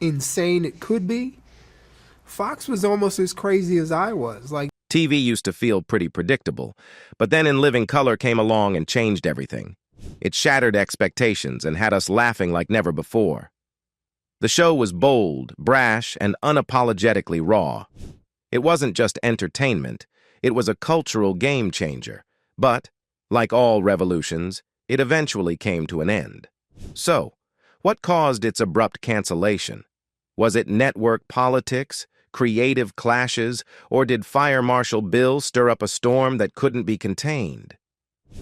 insane it could be, Foxx was almost as crazy as I was. Like, TV used to feel pretty predictable, but then In Living Color came along and changed everything. It shattered expectations and had us laughing like never before. The show was bold, brash, and unapologetically raw. It wasn't just entertainment, it was a cultural game changer. But, like all revolutions, it eventually came to an end. So, what caused its abrupt cancellation? Was it network politics, creative clashes, or did Fire Marshal Bill stir up a storm that couldn't be contained?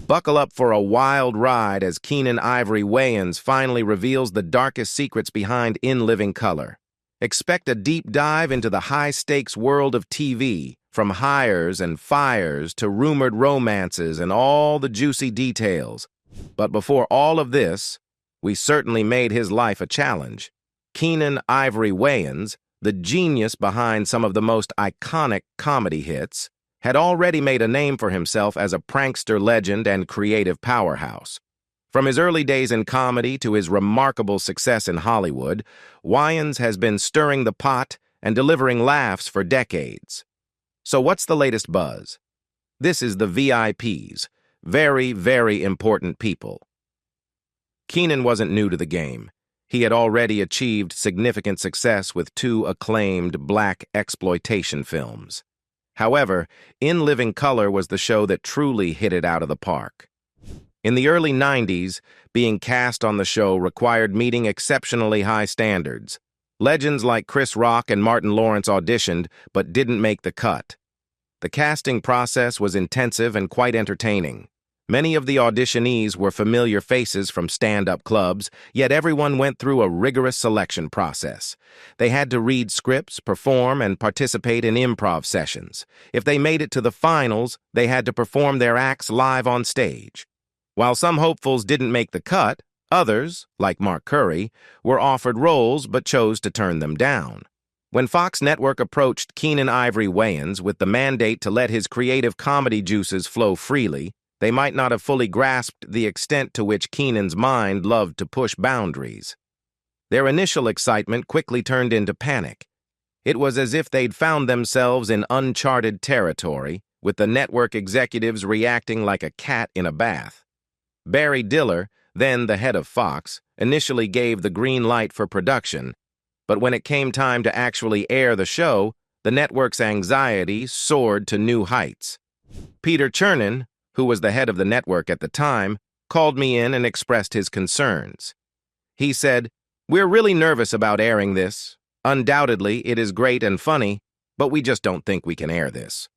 Buckle up for a wild ride as Keenan Ivory Wayans finally reveals the darkest secrets behind In Living Color. Expect a deep dive into the high-stakes world of TV, from hires and fires to rumored romances and all the juicy details. But before all of this, we certainly made his life a challenge. Keenan Ivory Wayans, the genius behind some of the most iconic comedy hits, had already made a name for himself as a prankster legend and creative powerhouse. From his early days in comedy to his remarkable success in Hollywood, Wayans has been stirring the pot and delivering laughs for decades. So what's the latest buzz? This is the VIPs, very, very important people. Keenan wasn't new to the game. He had already achieved significant success with 2 acclaimed black exploitation films. However, In Living Color was the show that truly hit it out of the park. In the early 90s, being cast on the show required meeting exceptionally high standards. Legends like Chris Rock and Martin Lawrence auditioned, but didn't make the cut. The casting process was intensive and quite entertaining. Many of the auditionees were familiar faces from stand-up clubs, yet everyone went through a rigorous selection process. They had to read scripts, perform, and participate in improv sessions. If they made it to the finals, they had to perform their acts live on stage. While some hopefuls didn't make the cut, others, like Mark Curry, were offered roles but chose to turn them down. When Fox Network approached Keenan Ivory Wayans with the mandate to let his creative comedy juices flow freely, they might not have fully grasped the extent to which Keenan's mind loved to push boundaries. Their initial excitement quickly turned into panic. It was as if they'd found themselves in uncharted territory, with the network executives reacting like a cat in a bath. Barry Diller, then the head of Fox, initially gave the green light for production, but when it came time to actually air the show, the network's anxiety soared to new heights. Peter Chernin, who was the head of the network at the time, called me in and expressed his concerns. He said, "We're really nervous about airing this. Undoubtedly, it is great and funny, but we just don't think we can air this."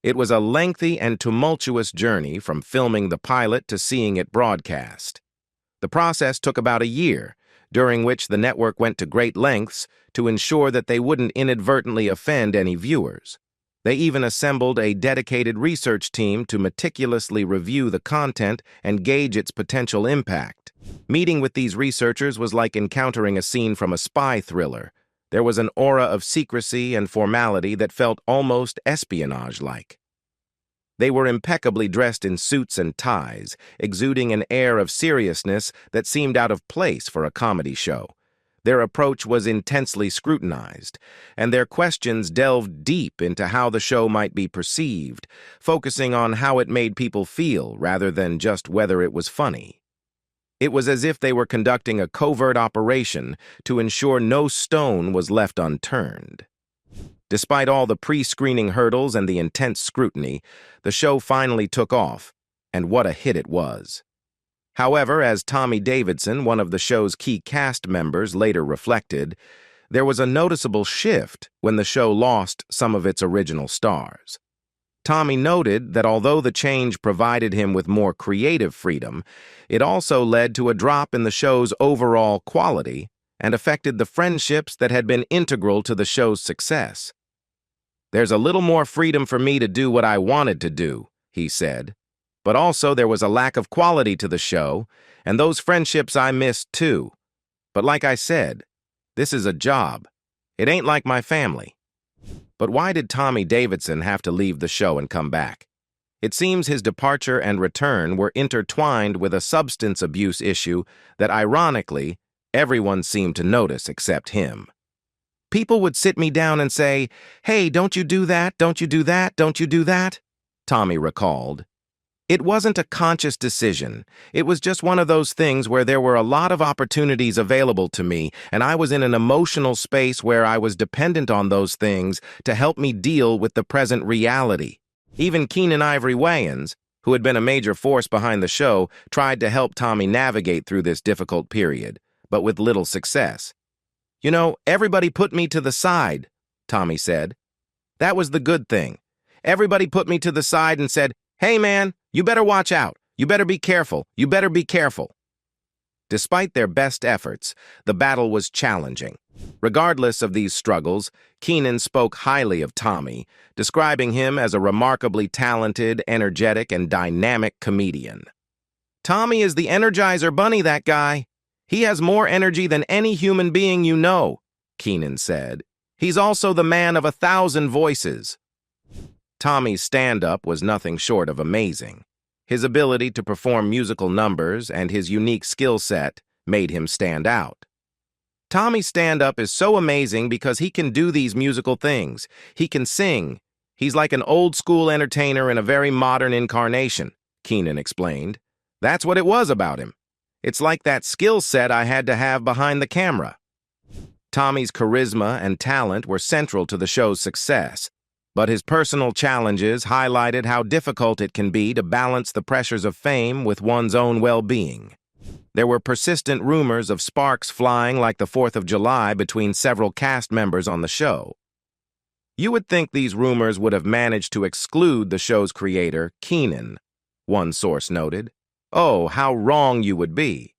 It was a lengthy and tumultuous journey from filming the pilot to seeing it broadcast. The process took about a year, during which the network went to great lengths to ensure that they wouldn't inadvertently offend any viewers. They even assembled a dedicated research team to meticulously review the content and gauge its potential impact. Meeting with these researchers was like encountering a scene from a spy thriller. There was an aura of secrecy and formality that felt almost espionage-like. They were impeccably dressed in suits and ties, exuding an air of seriousness that seemed out of place for a comedy show. Their approach was intensely scrutinized, and their questions delved deep into how the show might be perceived, focusing on how it made people feel rather than just whether it was funny. It was as if they were conducting a covert operation to ensure no stone was left unturned. Despite all the pre-screening hurdles and the intense scrutiny, the show finally took off, and what a hit it was. However, as Tommy Davidson, one of the show's key cast members, later reflected, there was a noticeable shift when the show lost some of its original stars. Tommy noted that although the change provided him with more creative freedom, it also led to a drop in the show's overall quality and affected the friendships that had been integral to the show's success. "There's a little more freedom for me to do what I wanted to do," he said. "But also there was a lack of quality to the show, and those friendships I missed too. But like I said, this is a job. It ain't like my family." But why did Tommy Davidson have to leave the show and come back? It seems his departure and return were intertwined with a substance abuse issue that, ironically, everyone seemed to notice except him. People would sit me down and say, "Hey, don't you do that, don't you do that, don't you do that?" Tommy recalled. It wasn't a conscious decision. It was just one of those things where there were a lot of opportunities available to me, and I was in an emotional space where I was dependent on those things to help me deal with the present reality. Even Keenan Ivory Wayans, who had been a major force behind the show, tried to help Tommy navigate through this difficult period, but with little success. "You know, everybody put me to the side," Tommy said. "That was the good thing. Everybody put me to the side and said, 'Hey man, you better watch out. You better be careful. You better be careful.'" Despite their best efforts, the battle was challenging. Regardless of these struggles, Keenan spoke highly of Tommy, describing him as a remarkably talented, energetic, and dynamic comedian. "Tommy is the Energizer Bunny, that guy. He has more energy than any human being you know," Keenan said. "He's also the man of 1,000 voices." Tommy's stand-up was nothing short of amazing. His ability to perform musical numbers and his unique skill set made him stand out. Tommy's stand-up is so amazing because he can do these musical things. He can sing. He's like an old-school entertainer in a very modern incarnation, Keenan explained. "That's what it was about him. It's like that skill set I had to have behind the camera." Tommy's charisma and talent were central to the show's success, but his personal challenges highlighted how difficult it can be to balance the pressures of fame with one's own well-being. There were persistent rumors of sparks flying like the 4th of July between several cast members on the show. You would think these rumors would have managed to exclude the show's creator, Keenan, one source noted. "Oh, how wrong you would be."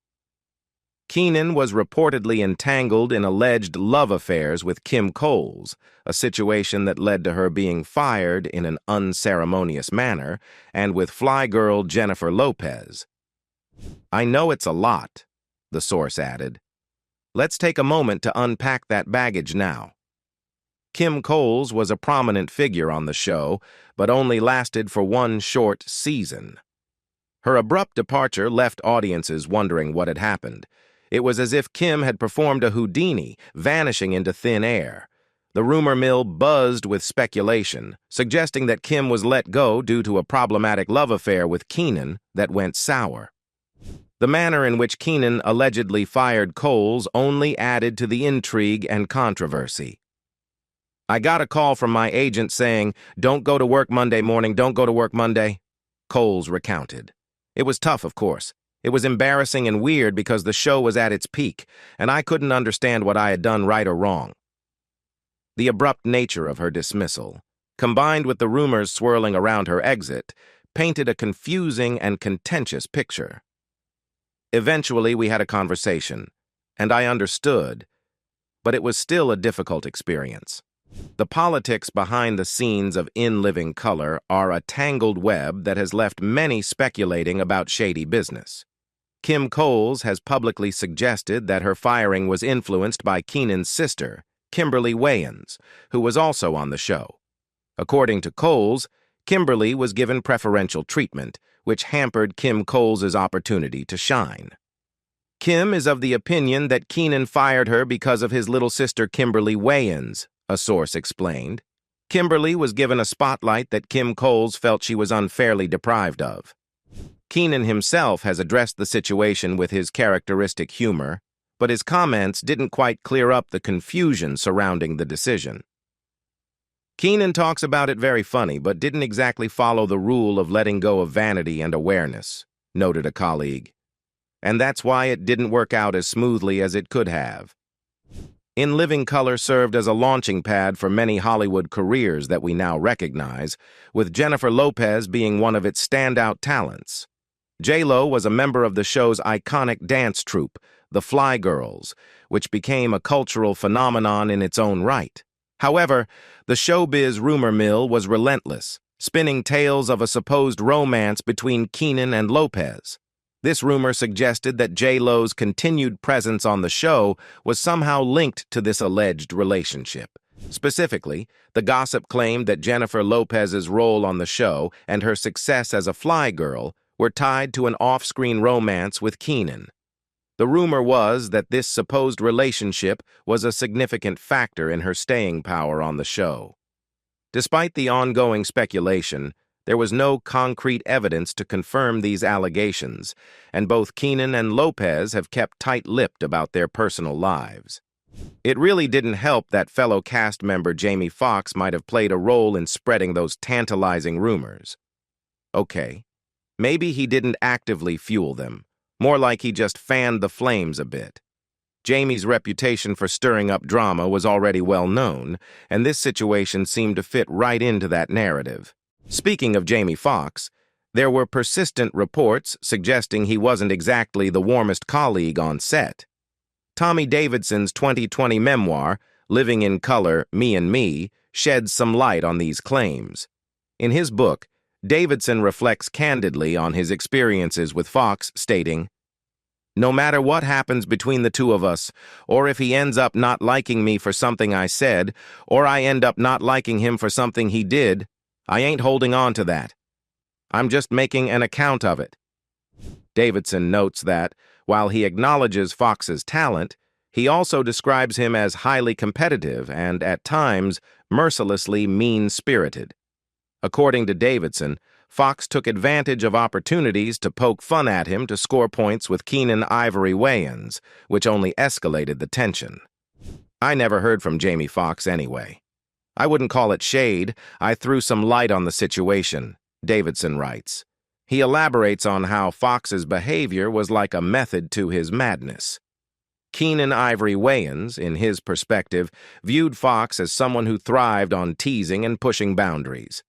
Keenan was reportedly entangled in alleged love affairs with Kim Coles, a situation that led to her being fired in an unceremonious manner, and with fly girl Jennifer Lopez. "I know it's a lot," the source added. "Let's take a moment to unpack that baggage now." Kim Coles was a prominent figure on the show, but only lasted for one short season. Her abrupt departure left audiences wondering what had happened. It was as if Kim had performed a Houdini, vanishing into thin air. The rumor mill buzzed with speculation, suggesting that Kim was let go due to a problematic love affair with Keenan that went sour. The manner in which Keenan allegedly fired Coles only added to the intrigue and controversy. "I got a call from my agent saying, 'Don't go to work Monday morning, don't go to work Monday,'" Coles recounted. "It was tough, of course. It was embarrassing and weird because the show was at its peak, and I couldn't understand what I had done right or wrong." The abrupt nature of her dismissal, combined with the rumors swirling around her exit, painted a confusing and contentious picture. Eventually, we had a conversation, and I understood, but it was still a difficult experience. The politics behind the scenes of In Living Color are a tangled web that has left many speculating about shady business. Kim Coles has publicly suggested that her firing was influenced by Keenan's sister, Kimberly Wayans, who was also on the show. According to Coles, Kimberly was given preferential treatment, which hampered Kim Coles' opportunity to shine. Kim is of the opinion that Keenan fired her because of his little sister Kimberly Wayans, a source explained. Kimberly was given a spotlight that Kim Coles felt she was unfairly deprived of. Keenan himself has addressed the situation with his characteristic humor, but his comments didn't quite clear up the confusion surrounding the decision. Keenan talks about it very funny, but didn't exactly follow the rule of letting go of vanity and awareness, noted a colleague. And that's why it didn't work out as smoothly as it could have. In Living Color served as a launching pad for many Hollywood careers that we now recognize, with Jennifer Lopez being one of its standout talents. J-Lo was a member of the show's iconic dance troupe, the Fly Girls, which became a cultural phenomenon in its own right. However, the showbiz rumor mill was relentless, spinning tales of a supposed romance between Keenan and Lopez. This rumor suggested that J-Lo's continued presence on the show was somehow linked to this alleged relationship. Specifically, the gossip claimed that Jennifer Lopez's role on the show and her success as a fly girl were tied to an off-screen romance with Keenan. The rumor was that this supposed relationship was a significant factor in her staying power on the show. Despite the ongoing speculation, there was no concrete evidence to confirm these allegations, and both Keenan and Lopez have kept tight-lipped about their personal lives. It really didn't help that fellow cast member Jamie Foxx might have played a role in spreading those tantalizing rumors. Okay, maybe he didn't actively fuel them, more like he just fanned the flames a bit. Jamie's reputation for stirring up drama was already well known, and this situation seemed to fit right into that narrative. Speaking of Jamie Foxx, there were persistent reports suggesting he wasn't exactly the warmest colleague on set. Tommy Davidson's 2020 memoir, Living in Color, Me and Me, sheds some light on these claims. In his book, Davidson reflects candidly on his experiences with Foxx, stating, "No matter what happens between the two of us, or if he ends up not liking me for something I said, or I end up not liking him for something he did, I ain't holding on to that. I'm just making an account of it." Davidson notes that, while he acknowledges Foxx's talent, he also describes him as highly competitive and, at times, mercilessly mean-spirited. According to Davidson, Foxx took advantage of opportunities to poke fun at him to score points with Keenan Ivory Wayans, which only escalated the tension. "I never heard from Jamie Foxx anyway. I wouldn't call it shade, I threw some light on the situation," Davidson writes. He elaborates on how Foxx's behavior was like a method to his madness. Keenan Ivory Wayans, in his perspective, viewed Foxx as someone who thrived on teasing and pushing boundaries.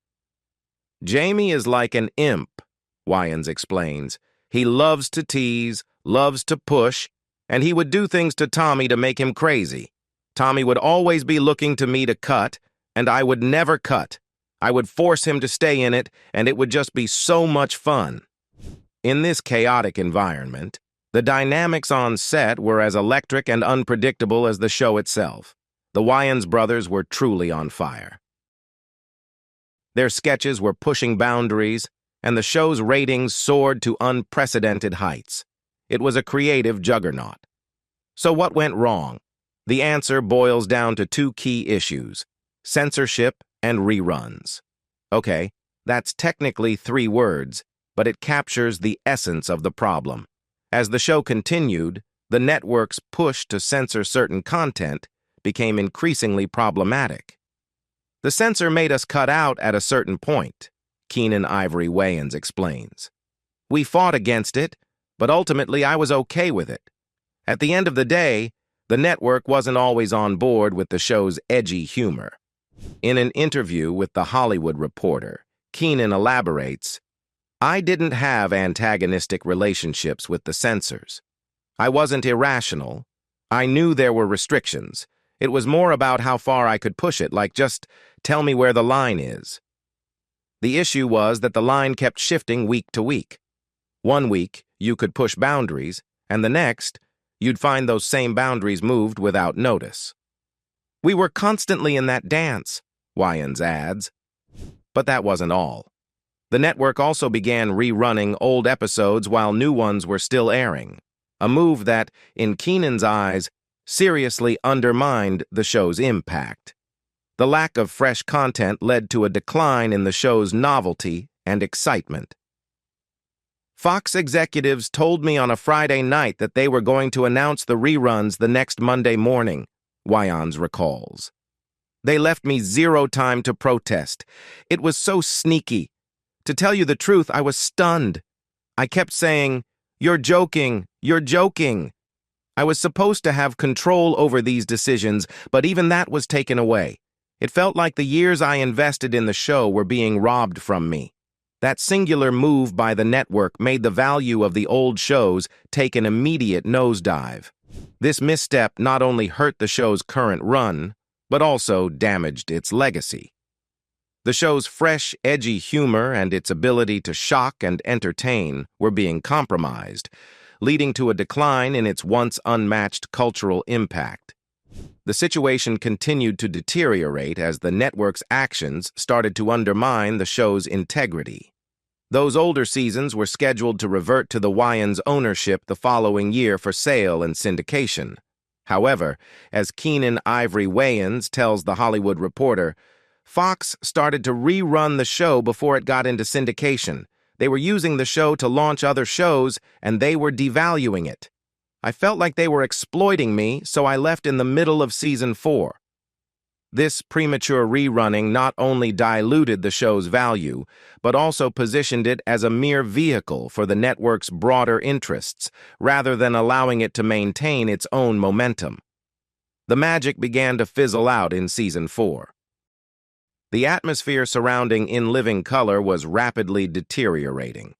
"Jamie is like an imp," Wayans explains. "He loves to tease, loves to push, and he would do things to Tommy to make him crazy. Tommy would always be looking to me to cut, and I would never cut. I would force him to stay in it, and it would just be so much fun." In this chaotic environment, the dynamics on set were as electric and unpredictable as the show itself. The Wayans brothers were truly on fire. Their sketches were pushing boundaries, and the show's ratings soared to unprecedented heights. It was a creative juggernaut. So what went wrong? The answer boils down to two key issues: censorship and reruns. Okay, that's technically 3 words, but it captures the essence of the problem. As the show continued, the network's push to censor certain content became increasingly problematic. "The censor made us cut out at a certain point," Keenan Ivory Wayans explains. "We fought against it, but ultimately I was okay with it. At the end of the day, the network wasn't always on board with the show's edgy humor." In an interview with The Hollywood Reporter, Keenan elaborates, "I didn't have antagonistic relationships with the censors. I wasn't irrational. I knew there were restrictions. It was more about how far I could push it, like just tell me where the line is. The issue was that the line kept shifting week to week. One week, you could push boundaries, and the next, you'd find those same boundaries moved without notice. We were constantly in that dance," Wayans adds. But that wasn't all. The network also began rerunning old episodes while new ones were still airing, a move that, in Keenan's eyes, seriously undermined the show's impact. The lack of fresh content led to a decline in the show's novelty and excitement. "Fox executives told me on a Friday night that they were going to announce the reruns the next Monday morning," Wayans recalls. "They left me 0 time to protest. It was so sneaky. To tell you the truth, I was stunned. I kept saying, 'You're joking, you're joking.' I was supposed to have control over these decisions, but even that was taken away. It felt like the years I invested in the show were being robbed from me. That singular move by the network made the value of the old shows take an immediate nosedive. This misstep not only hurt the show's current run, but also damaged its legacy. The show's fresh, edgy humor and its ability to shock and entertain were being compromised, leading to a decline in its once unmatched cultural impact. The situation continued to deteriorate as the network's actions started to undermine the show's integrity. Those older seasons were scheduled to revert to the Wayans ownership the following year for sale and syndication. However, as Keenan Ivory Wayans tells The Hollywood Reporter, Foxx started to rerun the show before it got into syndication. They were using the show to launch other shows, and they were devaluing it. I felt like they were exploiting me, so I left in the middle of season 4. This premature rerunning not only diluted the show's value, but also positioned it as a mere vehicle for the network's broader interests, rather than allowing it to maintain its own momentum. The magic began to fizzle out in season 4. The atmosphere surrounding In Living Color was rapidly deteriorating.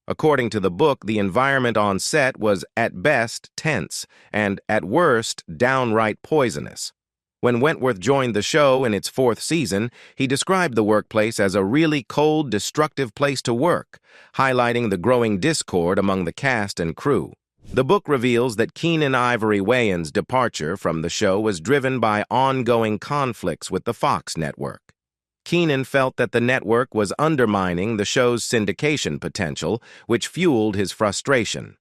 According to the book, the environment on set was at best tense and at worst downright poisonous. When Wentworth joined the show in its 4th season, he described the workplace as a really cold, destructive place to work, highlighting the growing discord among the cast and crew. The book reveals that Keenan Ivory Wayans' departure from the show was driven by ongoing conflicts with the Fox network. Keenan felt that the network was undermining the show's syndication potential, which fueled his frustration.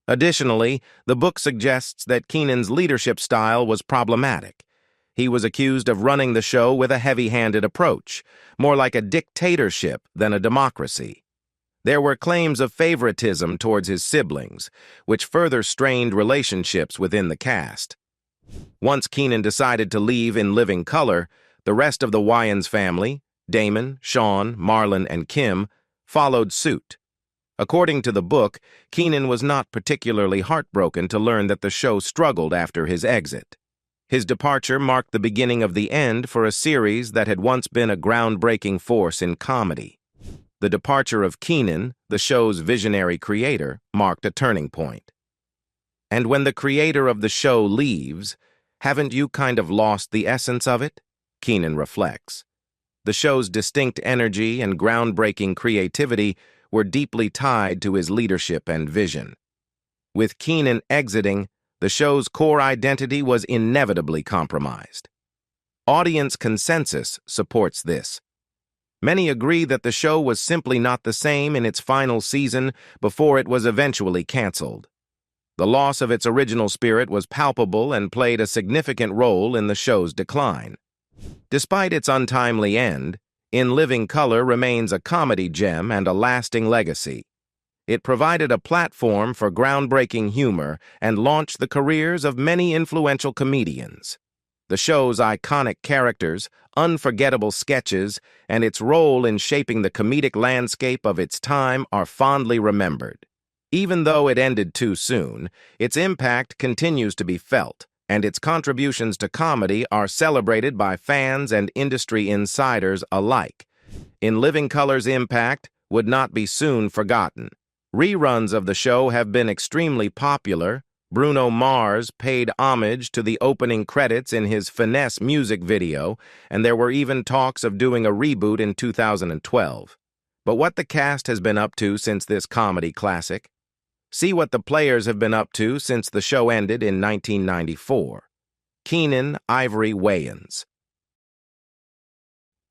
Additionally, the book suggests that Keenan's leadership style was problematic. He was accused of running the show with a heavy-handed approach, more like a dictatorship than a democracy. There were claims of favoritism towards his siblings, which further strained relationships within the cast. Once Keenan decided to leave In Living Color, the rest of the Wayans family, Damon, Sean, Marlon, and Kim, followed suit. According to the book, Keenan was not particularly heartbroken to learn that the show struggled after his exit. His departure marked the beginning of the end for a series that had once been a groundbreaking force in comedy. The departure of Keenan, the show's visionary creator, marked a turning point. And when the creator of the show leaves, haven't you kind of lost the essence of it? Keenan reflects. The show's distinct energy and groundbreaking creativity were deeply tied to his leadership and vision. With Keenan exiting, the show's core identity was inevitably compromised. Audience consensus supports this. Many agree that the show was simply not the same in its final season before it was eventually canceled. The loss of its original spirit was palpable and played a significant role in the show's decline. Despite its untimely end, In Living Color remains a comedy gem and a lasting legacy. It provided a platform for groundbreaking humor and launched the careers of many influential comedians. The show's iconic characters, unforgettable sketches, and its role in shaping the comedic landscape of its time are fondly remembered. Even though it ended too soon, its impact continues to be felt, and its contributions to comedy are celebrated by fans and industry insiders alike. In Living Color's impact would not be soon forgotten. Reruns of the show have been extremely popular. Bruno Mars paid homage to the opening credits in his Finesse music video, and there were even talks of doing a reboot in 2012. But what the cast has been up to since this comedy classic? See what the players have been up to since the show ended in 1994. Keenan Ivory Wayans.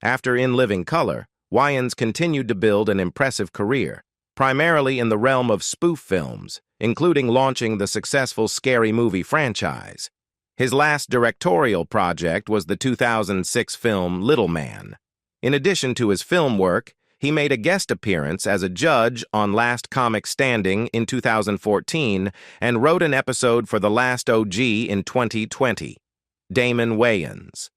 After In Living Color, Wayans continued to build an impressive career, primarily in the realm of spoof films, including launching the successful Scary Movie franchise. His last directorial project was the 2006 film Little Man. In addition to his film work, he made a guest appearance as a judge on Last Comic Standing in 2014 and wrote an episode for The Last OG in 2020. Damon Wayans.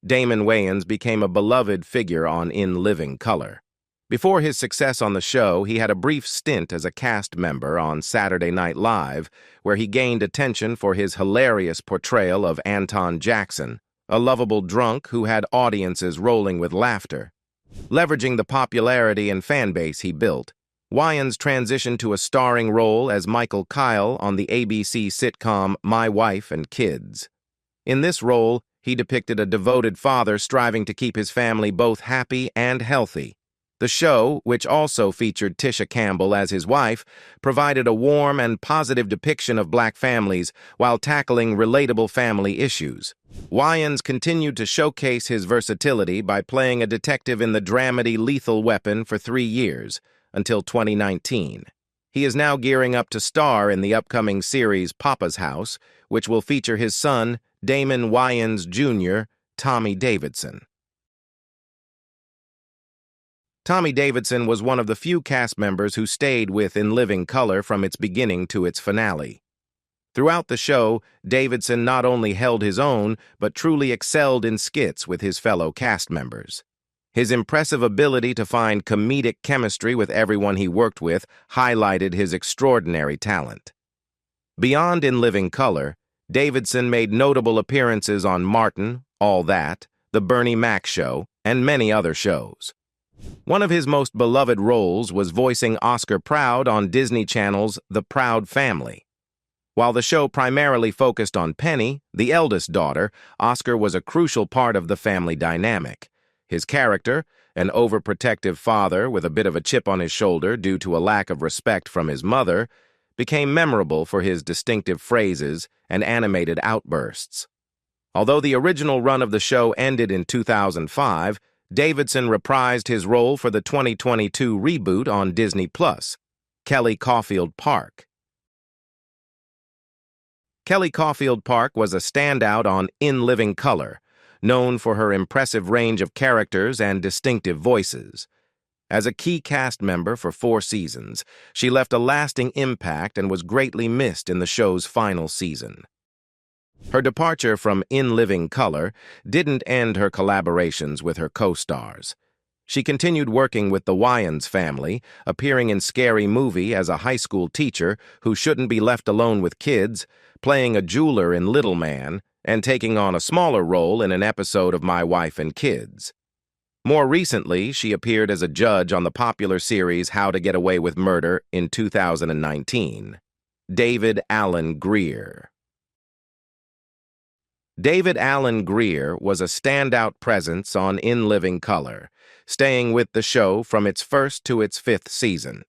Damon Wayans became a beloved figure on In Living Color. Before his success on the show, he had a brief stint as a cast member on Saturday Night Live, where he gained attention for his hilarious portrayal of Anton Jackson, a lovable drunk who had audiences rolling with laughter. Leveraging the popularity and fan base he built, Wayans transitioned to a starring role as Michael Kyle on the ABC sitcom My Wife and Kids. In this role, he depicted a devoted father striving to keep his family both happy and healthy. The show, which also featured Tisha Campbell as his wife, provided a warm and positive depiction of black families while tackling relatable family issues. Wayans continued to showcase his versatility by playing a detective in the dramedy Lethal Weapon for 3 years, until 2019. He is now gearing up to star in the upcoming series Papa's House, which will feature his son, Damon Wayans Jr., Tommy Davidson. Tommy Davidson was one of the few cast members who stayed with In Living Color from its beginning to its finale. Throughout the show, Davidson not only held his own, but truly excelled in skits with his fellow cast members. His impressive ability to find comedic chemistry with everyone he worked with highlighted his extraordinary talent. Beyond In Living Color, Davidson made notable appearances on Martin, All That, The Bernie Mac Show, and many other shows. One of his most beloved roles was voicing Oscar Proud on Disney Channel's The Proud Family. While the show primarily focused on Penny, the eldest daughter, Oscar was a crucial part of the family dynamic. His character, an overprotective father with a bit of a chip on his shoulder due to a lack of respect from his mother, became memorable for his distinctive phrases and animated outbursts. Although the original run of the show ended in 2005, Davidson reprised his role for the 2022 reboot on Disney+, Kelly Caulfield Park. Kelly Caulfield Park was a standout on In Living Color, known for her impressive range of characters and distinctive voices. As a key cast member for 4 seasons, she left a lasting impact and was greatly missed in the show's final season. Her departure from In Living Color didn't end her collaborations with her co-stars. She continued working with the Wayans family, appearing in Scary Movie as a high school teacher who shouldn't be left alone with kids, playing a jeweler in Little Man, and taking on a smaller role in an episode of My Wife and Kids. More recently, she appeared as a judge on the popular series How to Get Away with Murder in 2019. David Alan Grier. David Alan Grier was a standout presence on In Living Color, staying with the show from its first to its 5th season.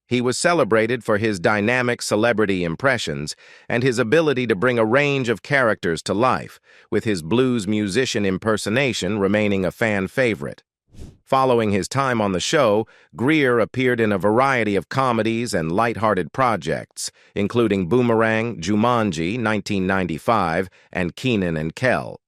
He was celebrated for his dynamic celebrity impressions and his ability to bring a range of characters to life, with his blues musician impersonation remaining a fan favorite. Following his time on the show, Grier appeared in a variety of comedies and light-hearted projects, including Boomerang, Jumanji, 1995, and Keenan and Kel.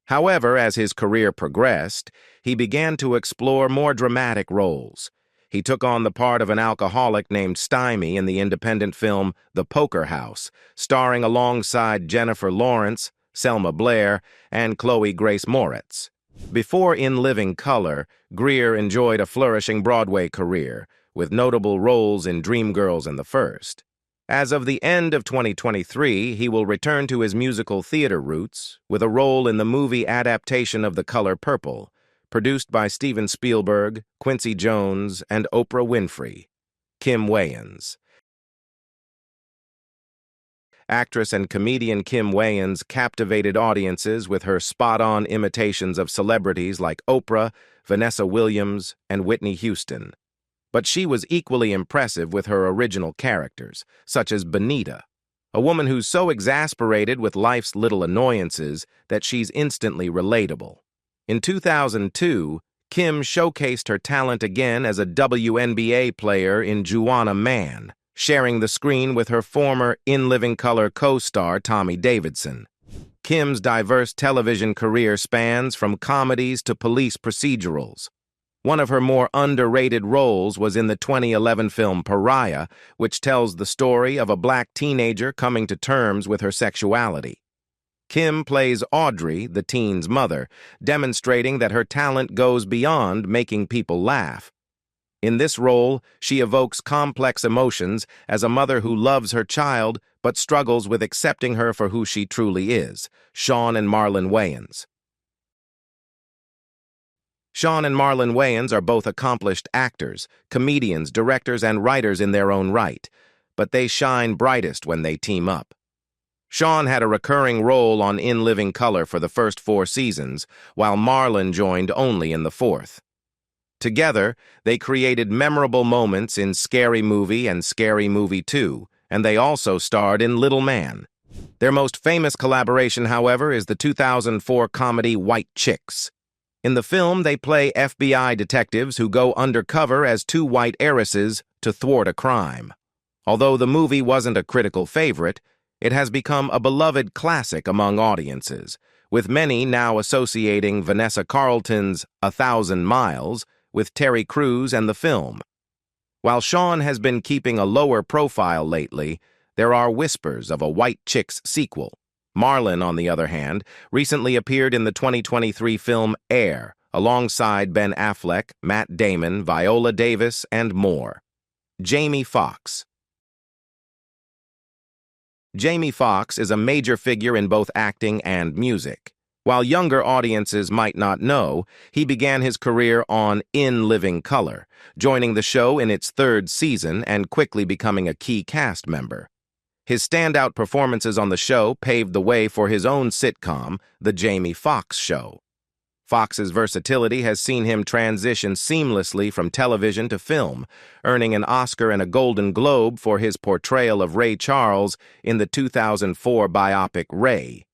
However, as his career progressed, he began to explore more dramatic roles. He took on the part of an alcoholic named Stymie in the independent film The Poker House, starring alongside Jennifer Lawrence, Selma Blair, and Chloe Grace Moretz. Before In Living Color, Grier enjoyed a flourishing Broadway career, with notable roles in Dreamgirls and The First. As of the end of 2023, he will return to his musical theater roots with a role in the movie adaptation of The Color Purple, produced by Steven Spielberg, Quincy Jones, and Oprah Winfrey. Kim Wayans. Actress and comedian Kim Wayans captivated audiences with her spot-on imitations of celebrities like Oprah, Vanessa Williams, and Whitney Houston. But she was equally impressive with her original characters, such as Benita, a woman who's so exasperated with life's little annoyances that she's instantly relatable. In 2002, Kim showcased her talent again as a WNBA player in Juwanna Mann, sharing the screen with her former In Living Color co-star Tommy Davidson. Kim's diverse television career spans from comedies to police procedurals. One of her more underrated roles was in the 2011 film Pariah, which tells the story of a black teenager coming to terms with her sexuality. Kim plays Audrey, the teen's mother, demonstrating that her talent goes beyond making people laugh. In this role, she evokes complex emotions as a mother who loves her child but struggles with accepting her for who she truly is. Sean and Marlon Wayans. Sean and Marlon Wayans are both accomplished actors, comedians, directors, and writers in their own right, but they shine brightest when they team up. Sean had a recurring role on In Living Color for the first 4 seasons, while Marlon joined only in the 4th. Together, they created memorable moments in Scary Movie and Scary Movie 2, and they also starred in Little Man. Their most famous collaboration, however, is the 2004 comedy White Chicks. In the film, they play FBI detectives who go undercover as two white heiresses to thwart a crime. Although the movie wasn't a critical favorite, it has become a beloved classic among audiences, with many now associating Vanessa Carlton's 1,000 Miles with Terry Crews and the film. While Sean has been keeping a lower profile lately, there are whispers of a White Chicks sequel. Marlon, on the other hand, recently appeared in the 2023 film Air, alongside Ben Affleck, Matt Damon, Viola Davis, and more. Jamie Foxx. Jamie Foxx is a major figure in both acting and music. While younger audiences might not know, he began his career on In Living Color, joining the show in its third season and quickly becoming a key cast member. His standout performances on the show paved the way for his own sitcom, The Jamie Foxx Show. Foxx's versatility has seen him transition seamlessly from television to film, earning an Oscar and a Golden Globe for his portrayal of Ray Charles in the 2004 biopic Ray.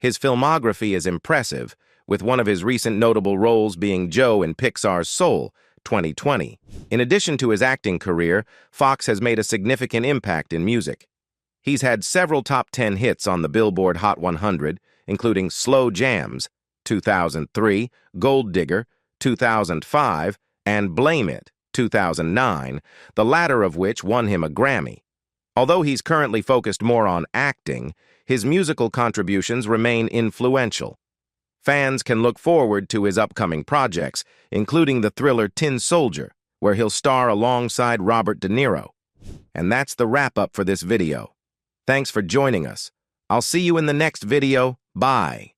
His filmography is impressive, with one of his recent notable roles being Joe in Pixar's Soul, 2020. In addition to his acting career, Foxx has made a significant impact in music. He's had several top 10 hits on the Billboard Hot 100, including Slow Jams, 2003, Gold Digger, 2005, and Blame It, 2009, the latter of which won him a Grammy. Although he's currently focused more on acting, his musical contributions remain influential. Fans can look forward to his upcoming projects, including the thriller Tin Soldier, where he'll star alongside Robert De Niro. And that's the wrap-up for this video. Thanks for joining us. I'll see you in the next video. Bye.